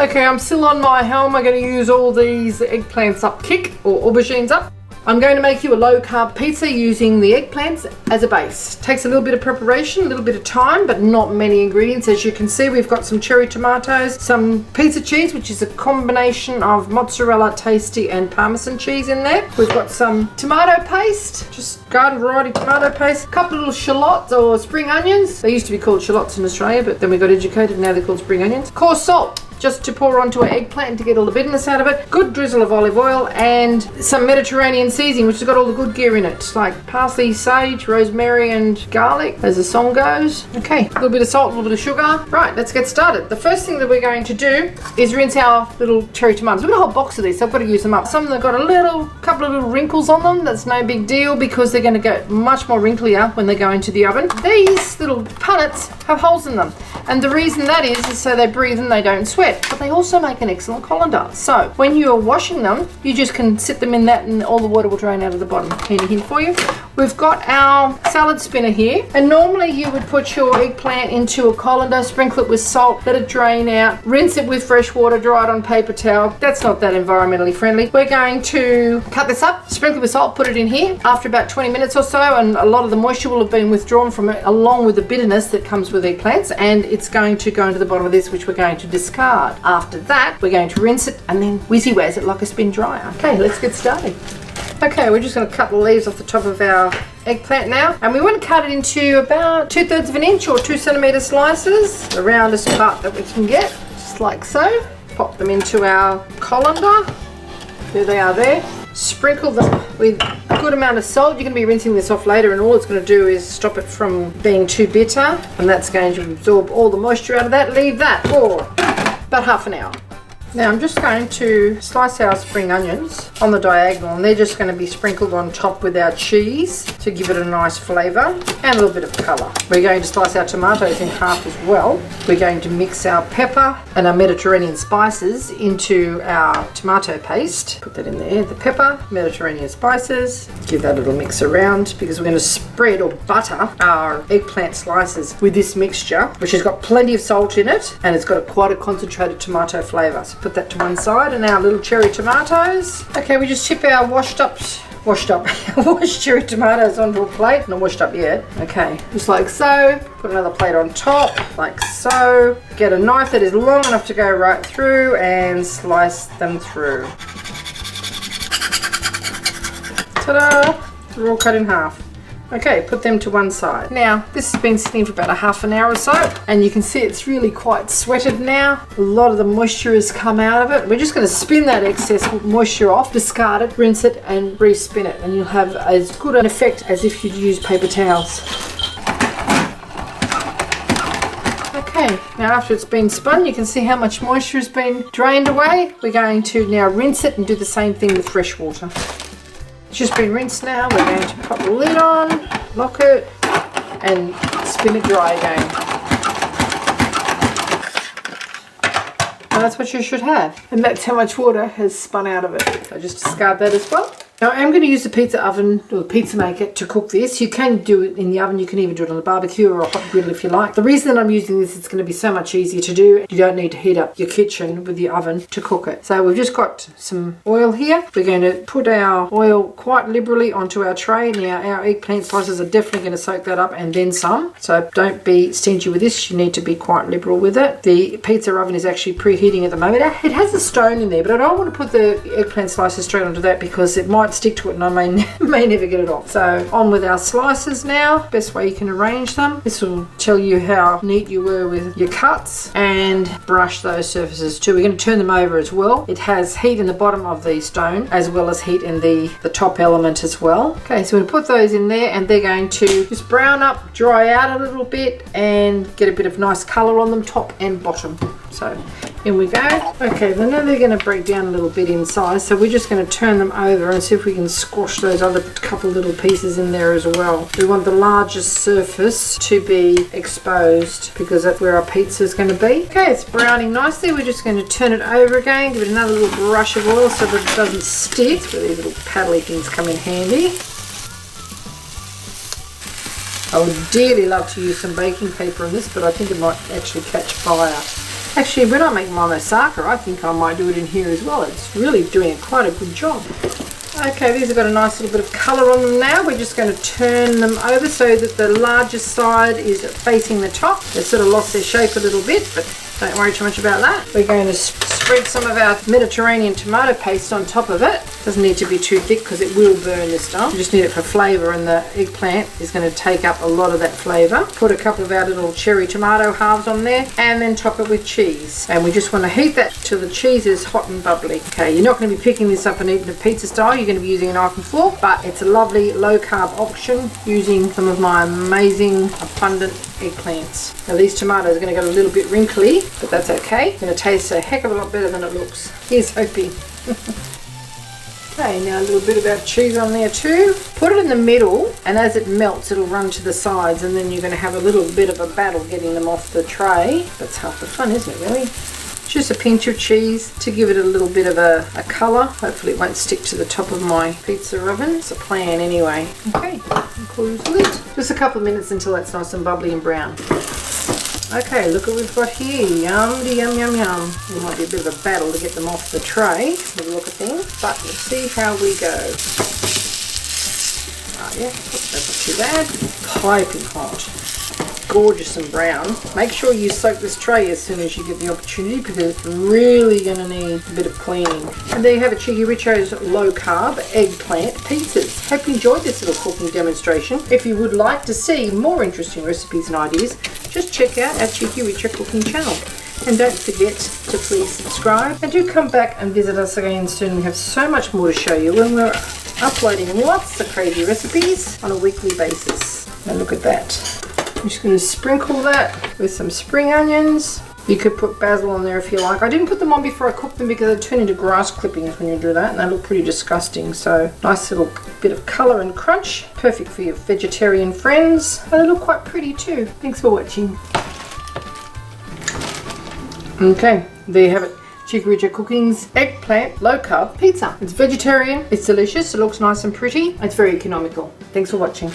Okay, I'm still on my helm. I'm going to use all these eggplants up kick, or aubergines up. I'm going to make you a low-carb pizza using the eggplants as a base. Takes a little bit of preparation, a little bit of time, but not many ingredients. As you can see, we've got some cherry tomatoes, some pizza cheese, which is a combination of mozzarella, tasty, and parmesan cheese in there. We've got some tomato paste, just garden variety tomato paste, a couple of little shallots or spring onions. They used to be called shallots in Australia, but then we got educated, now they're called spring onions. Coarse salt, just to pour onto our eggplant to get all the bitterness out of it. Good drizzle of olive oil and some Mediterranean seasoning, which has got all the good gear in it, like parsley, sage, rosemary, and garlic, as the song goes. Okay, a little bit of salt, a little bit of sugar. Right, let's get started. The first thing that we're going to do is rinse our little cherry tomatoes. We've got a whole box of these, so I've got to use them up. Some of them have got couple of little wrinkles on them. That's no big deal because they're going to get much more wrinklier when they go into the oven. These little punnets have holes in them, and the reason that is so they breathe and they don't sweat. But they also make an excellent colander. So when you're washing them, you just can sit them in that and all the water will drain out of the bottom. Handy hint for you. We've got our salad spinner here, and normally you would put your eggplant into a colander, sprinkle it with salt, let it drain out, rinse it with fresh water, dry it on paper towel. That's not that environmentally friendly. We're going to cut this up, sprinkle it with salt, put it in here. After about 20 minutes or so, and a lot of the moisture will have been withdrawn from it, along with the bitterness that comes with eggplants, and it's going to go into the bottom of this, which we're going to discard. After that, we're going to rinse it and then whizzy-wazz it like a spin dryer. Okay, let's get started. Okay, we're just going to cut the leaves off the top of our eggplant now, and we want to cut it into about 2/3 of an inch or 2 centimetre slices, the roundest part that we can get, just like so. Pop them into our colander. There they are there. Sprinkle them with a good amount of salt. You're going to be rinsing this off later, and all it's going to do is stop it from being too bitter, and that's going to absorb all the moisture out of that. Leave that for about half an hour. Now I'm just going to slice our spring onions on the diagonal, and they're just going to be sprinkled on top with our cheese to give it a nice flavour and a little bit of colour. We're going to slice our tomatoes in half as well. We're going to mix our pepper and our Mediterranean spices into our tomato paste. Put that in there, the pepper, Mediterranean spices. Give that a little mix around because we're going to spread or butter our eggplant slices with this mixture, which has got plenty of salt in it and it's got quite a concentrated tomato flavour. So put that to one side, and our little cherry tomatoes. Okay, we just tip our washed cherry tomatoes onto a plate. Not washed up yet. Okay, just like so. Put another plate on top, like so. Get a knife that is long enough to go right through and slice them through. Ta-da! They're all cut in half. Okay, put them to one side. Now, this has been sitting for about a half an hour or so, and you can see it's really quite sweated now. A lot of the moisture has come out of it. We're just going to spin that excess moisture off, discard it, rinse it, and re-spin it, and you'll have as good an effect as if you'd use paper towels. Okay, now after it's been spun, you can see how much moisture has been drained away. We're going to now rinse it and do the same thing with fresh water. It's just been rinsed now. We're going to pop the lid on, lock it, and spin it dry again. And that's what you should have. And that's how much water has spun out of it. So just discard that as well. Now I'm going to use the pizza oven or the pizza maker to cook this. You can do it in the oven, you can even do it on a barbecue or a hot grill if you like. The reason that I'm using this, it's going to be so much easier to do. You don't need to heat up your kitchen with the oven to cook it. So we've just got some oil here. We're going to put our oil quite liberally onto our tray. Now our eggplant slices are definitely going to soak that up and then some. So don't be stingy with this. You need to be quite liberal with it. The pizza oven is actually preheating at the moment. It has a stone in there, but I don't want to put the eggplant slices straight onto that because it might stick to it and I may never get it off. So on with our slices now. Best way you can arrange them. This will tell you how neat you were with your cuts, and brush those surfaces too. We're going to turn them over as well. It has heat in the bottom of the stone as well as heat in the top element as well. Okay, so we're going to put those in there and they're going to just brown up, dry out a little bit and get a bit of nice colour on them, top and bottom. So in we go. Okay, then now they're going to break down a little bit in size, so we're just going to turn them over and see if we can squash those other couple little pieces in there as well. We want the largest surface to be exposed because that's where our pizza is going to be. Okay, it's browning nicely. We're just going to turn it over again, give it another little brush of oil so that it doesn't stick. So these little paddly things come in handy. I would dearly love to use some baking paper on this, but I think it might actually catch fire. Actually, when I make my moussaka, I think I might do it in here as well. It's really doing quite a good job. Okay, these have got a nice little bit of colour on them now. We're just going to turn them over so that the largest side is facing the top. They've sort of lost their shape a little bit, but don't worry too much about that. We're going to spread some of our Mediterranean tomato paste on top of it. Doesn't need to be too thick because it will burn this stuff. You just need it for flavour, and the eggplant is going to take up a lot of that flavour. Put a couple of our little cherry tomato halves on there, and then top it with cheese. And we just want to heat that till the cheese is hot and bubbly. Okay, you're not going to be picking this up and eating it pizza style. You're going to be using a knife and fork, but it's a lovely low carb option using some of my amazing abundant eggplants. Now these tomatoes are going to get a little bit wrinkly, but that's okay. It's going to taste a heck of a lot better than it looks. Here's hoping. Okay, now a little bit of our cheese on there too. Put it in the middle, and as it melts it'll run to the sides, and then you're going to have a little bit of a battle getting them off the tray. That's half the fun, isn't it really? Just a pinch of cheese to give it a little bit of a colour. Hopefully it won't stick to the top of my pizza oven. It's a plan anyway. Okay, close the lid. Just a couple of minutes until that's nice and bubbly and brown. Okay, look what we've got here. Yum, yum, yum, yum. It might be a bit of a battle to get them off the tray with a look at things, but let's see how we go. Oh yeah, that's not too bad. Piping hot. Gorgeous and brown. Make sure you soak this tray as soon as you get the opportunity, because it's really going to need a bit of cleaning. And there you have it, Cheeky Richo's low carb eggplant pizzas. Hope you enjoyed this little cooking demonstration. If you would like to see more interesting recipes and ideas, just check out our Cheeky Richo cooking channel. And don't forget to please subscribe, and do come back and visit us again soon. We have so much more to show you when we're uploading lots of crazy recipes on a weekly basis. Now look at that. I'm just going to sprinkle that with some spring onions. You could put basil on there if you like. I didn't put them on before I cooked them because they turn into grass clippings when you do that, and they look pretty disgusting. So nice little bit of colour and crunch. Perfect for your vegetarian friends. And they look quite pretty too. Thanks for watching. Okay, there you have it. Cheeky Richo Cooking's eggplant low carb pizza. It's vegetarian, it's delicious, it looks nice and pretty, it's very economical. Thanks for watching.